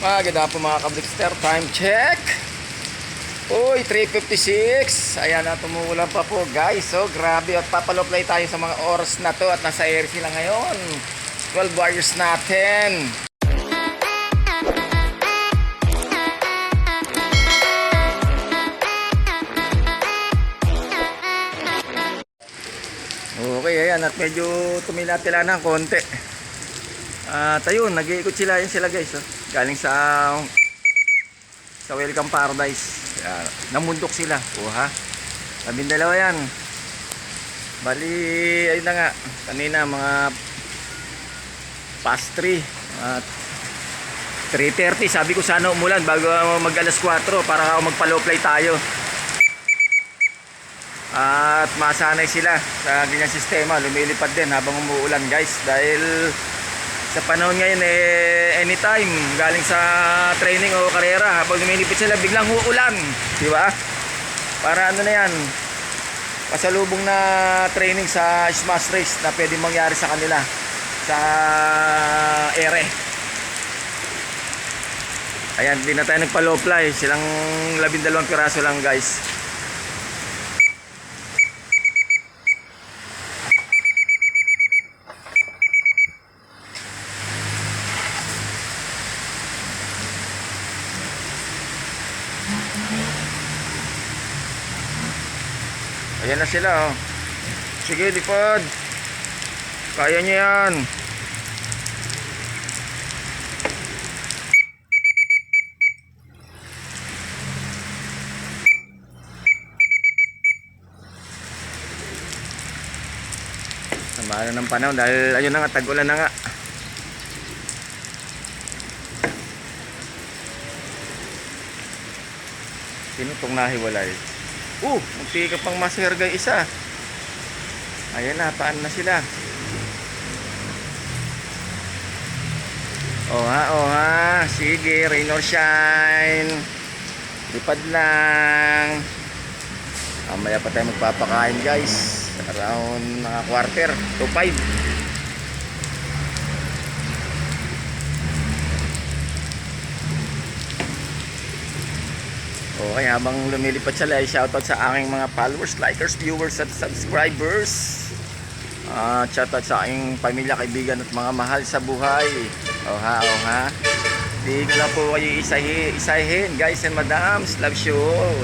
Maganda po mga kabrikster, time check. Uy, 3:56. Ayan na, tumuulan pa po guys. So grabe, at papaloplay tayo sa mga oras na to. At nasa air sila ngayon, 12 wires natin. Okay, ayan, at medyo tumilatila ng konti. At ayun, nag-iikot sila, yun sila guys, oh. Galing sa Welcome Paradise. Namundok sila. Ha? 12 yan. Bali, ayun na nga. Kanina mga past 3. At 3:30. Sabi ko sana umulan bago mag alas 4 para magpa-low play tayo. At masanay sila sa ganyang sistema. Lumilipad din habang umuulan guys. Dahil sa panahon ngayon anytime galing sa training o karera, habang lumilipit sila biglang uulan, di ba? Para ano na yan, pasalubong na training sa smash race na pwedeng mangyari sa kanila sa ere. Ayan, di na tayo nagpa-low fly. Silang 12 piraso lang guys. Ayan na sila, oh. Sige, lipad. Kaya nyo yan. Sama na ng panahon dahil ayun na nga, tag-ulan na nga. Sino itong nahiwalay? Munti ka pang masergay isa. Ayan na, paan na sila. Oha. Sige, rain or shine. Lipad lang. Mamaya pa tayo magpapakain guys. Around mga quarter to 5. Okay, habang lumilipad sila ay shoutout sa aking mga followers, likers, viewers at subscribers. Shoutout sa aking pamilya, kaibigan at mga mahal sa buhay. Oha. Di ko lang po kayo isahin guys and madams. Love you all.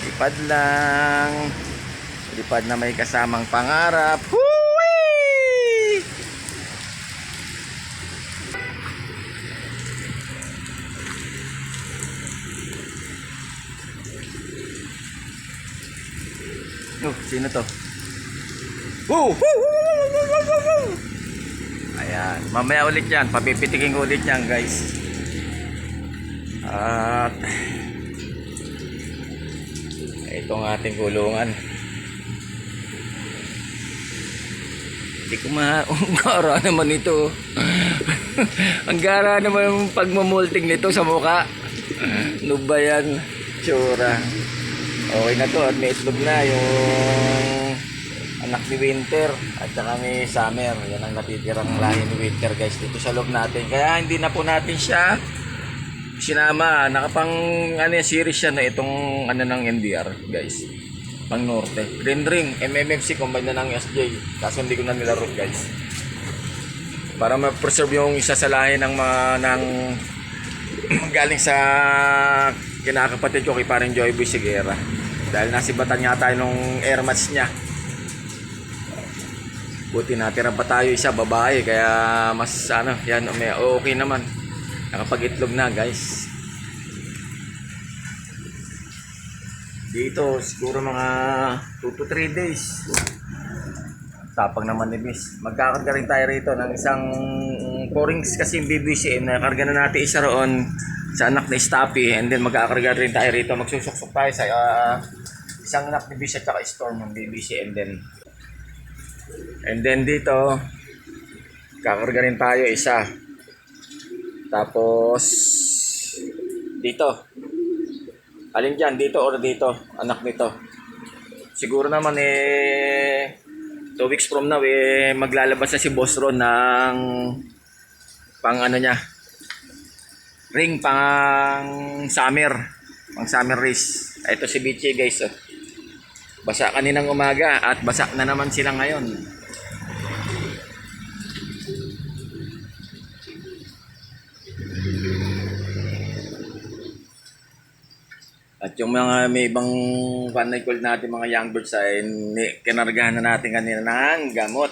Lipad lang. Lipad na may kasamang pangarap. Sino to? Ayan, mamaya ulit yan. Papipitikin ulit yan guys. At ito ang ating kulungan. Hindi ko ang gara naman ito. Ang gara naman yung pagmamulting nito sa mukha. Ano ba yan? Tsura. Okay na to, at may itlog na yung anak ni Winter at saka ni Summer. Yan ang natitirang lahi ni Winter guys dito sa loob natin. Kaya hindi na po natin siya sinama. Nakapang series siya na itong ng NDR guys. Pang Norte. Green Ring, MMFC combine na ng SJ. Kaso hindi ko na nilaro guys. Para ma-preserve yung isa sa lahi ng galing sa kinakapatid ko kay parang Joy Boy Sigera. Dahil nasibatan nga tayo nung air match niya. Buti natira pa tayo isa babae, kaya mas yan okay naman. Nakapag-itlog na guys. Dito siguro mga 2 to 3 days. Tapang naman ni Miss. Magkakarga rin tayo rito ng isang 4 rings kasi yung BBCN. Nakarga na natin isa roon sa anak ni Stappy, and then magkakarga rin tayo rito. Magsusuksok tayo sa isang anak ni Bishop at Storm ng BBC, and then dito kakarga rin tayo isa. Tapos dito, alin dyan, dito or dito, anak nito. Siguro naman 2 weeks from now maglalabas na si Boss Ron ng pang ano niya, ring pang summer. Pang summer race. Ito si Bichi guys. Oh. Basa kaninang umaga at basa na naman sila ngayon. At yung mga may ibang panay call natin mga young birds ay kinargahan na natin kanina ng gamot.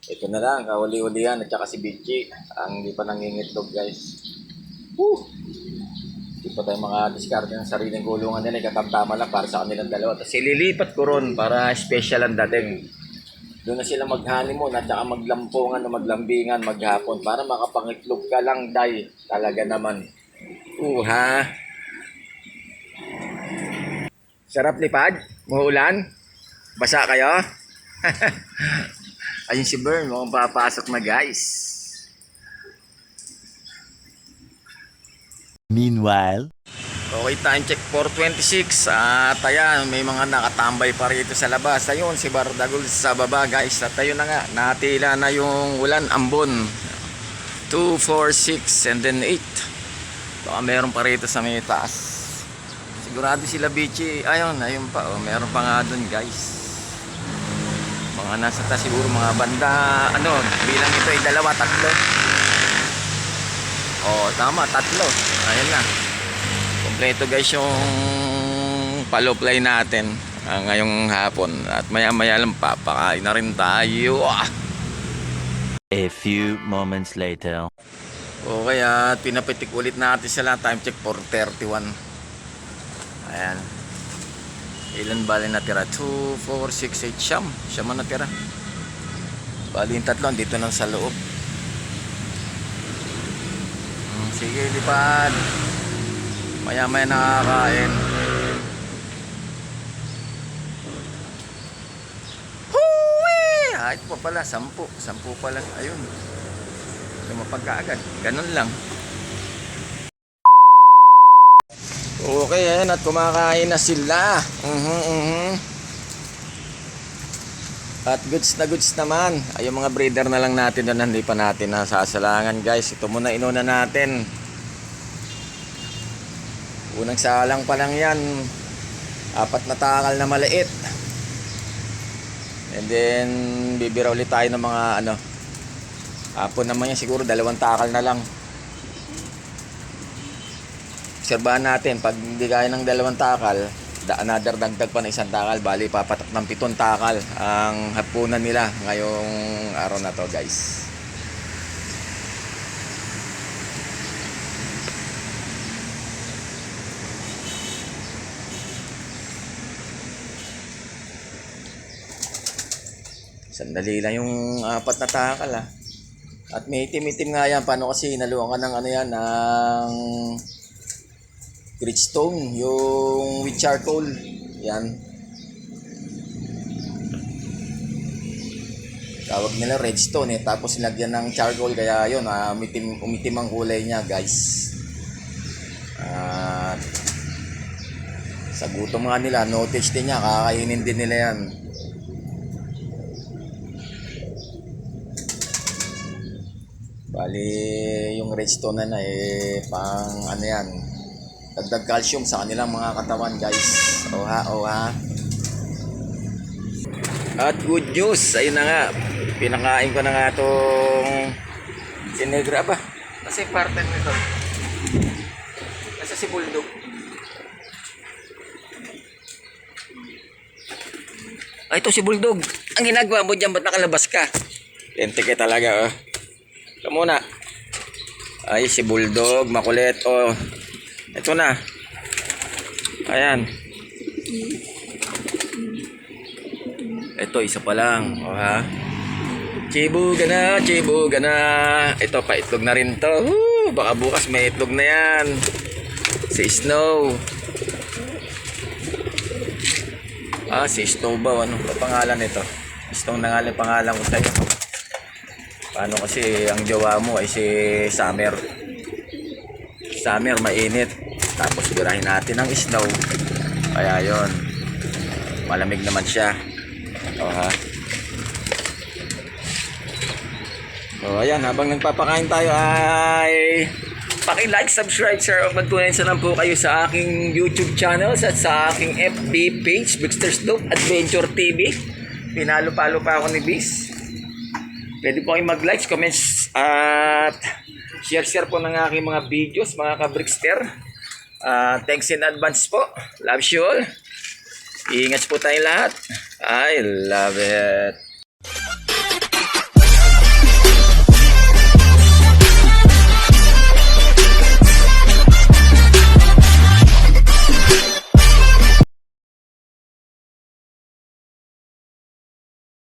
Ito na lang, kauli-ulihan at saka si Bichi. Ang hindi pa nangingitlog guys. Woo! Hindi pa tayo mga diskarte ng sariling gulungan nila. Ikatamtama lang para sa kanilang dalawa. Tapos ililipat ko ron para special ang dating. Doon na sila mag-honeymoon at saka maglampungan o maglambingan maghapon para makapangitlog ka lang, day. Talaga naman. Ha? Sarap lipad? Muulan? Basa kayo? Ayun si Bern, mukhang papasok na guys. Meanwhile, Okay, time check 4:26 at ayan, may mga nakatambay pa rito sa labas. Ayun, si Bardagul sa baba guys. At ayun na nga, natila na yung ulan, ambon. 2, 4, 6 and then 8. Baka meron pa rito sa may taas. Sigurado sila Bichi. Ayun pa. Oh, meron pa nga dun guys. Mga nasa taas siguro mga banda. Ano, bilang ito ay 2, 3. Oh, tama, 3. Ayun na. Kompleto guys yung paloplay natin ngayong hapon. At maya-maya lang papakain na rin tayo. a few moments later. Okay, at pinapitik ulit natin sila. Time check 4:31. Ayan. Ilan bali natira? 2, 4, 6, 8, siyam. Siyam ang natira. Bali yung 3 dito lang sa loob. Sige, lipad. Maya-maya nakakain. Huwi! Ito pa pala, 10 pala. Ayun. Lumapag ka agad. Ganun lang. Okay, ayan. At kumakain na sila. At goods naman. Ay, yung mga breeder na lang natin doon. Hindi pa natin nasasalangan guys. Ito muna inuna natin. Unang salang pa lang yan. 4 na takal na maliit. And then bibira ulit tayo ng mga hapon naman yan siguro 2 takal na lang. Obserbahan natin pag hindi kaya ng 2 takal, another dagdag pa na 1 takal, bali papatak ng 7 takal ang hapunan nila ngayong araw na to guys. Sandali lang yung 4 na takal At may itim-itim nga yan. Paano kasi naluwan ka ng ng gritstone, yung with charcoal. Yan. Tawag nila redstone Tapos nilagyan ng charcoal kaya yun, umitim ang kulay niya guys. At sa gutom nga nila, notice din niya, kakainin din nila yan. Bali, yung redstone na pang yan, dagdag calcium sa kanilang mga katawan guys. Oha. At good news, ayun na nga, pinakain ko na nga itong sinegra ba? Kasi partner nito. Kasi si Bulldog. Ito si Bulldog. Ang ginagawa mo dyan, ba't nakalabas ka? Lente ka talaga Ito muna. Ay, si Bulldog, makulit. Ito na. Ayan. Ito, isa pa lang. Chibuga na. Ito, paitlog na rin to. Baka bukas may itlog na yan. Si Snow. Si Snow ba? Ano pa pangalan nito? Snow na nga lang pangalan ko sa'yo. Paano kasi ang jowa mo ay si Summer. Summer, mainit. Tapos sigurahin natin ang Snow. Kaya yon, malamig naman siya. So ayan, habang nagpapakain tayo ay paki-like, subscribe, share, at magtunay na po kayo sa aking YouTube channels at sa aking FB page, Brixter's Dope Adventure TV. Pinalo-palo pa ako ni Bis. Pwede po kayong mag-like, comments, at share po ng aking mga videos, mga ka-Brixter. Thanks in advance po. Love you all. Ingat po tayong lahat. I love it.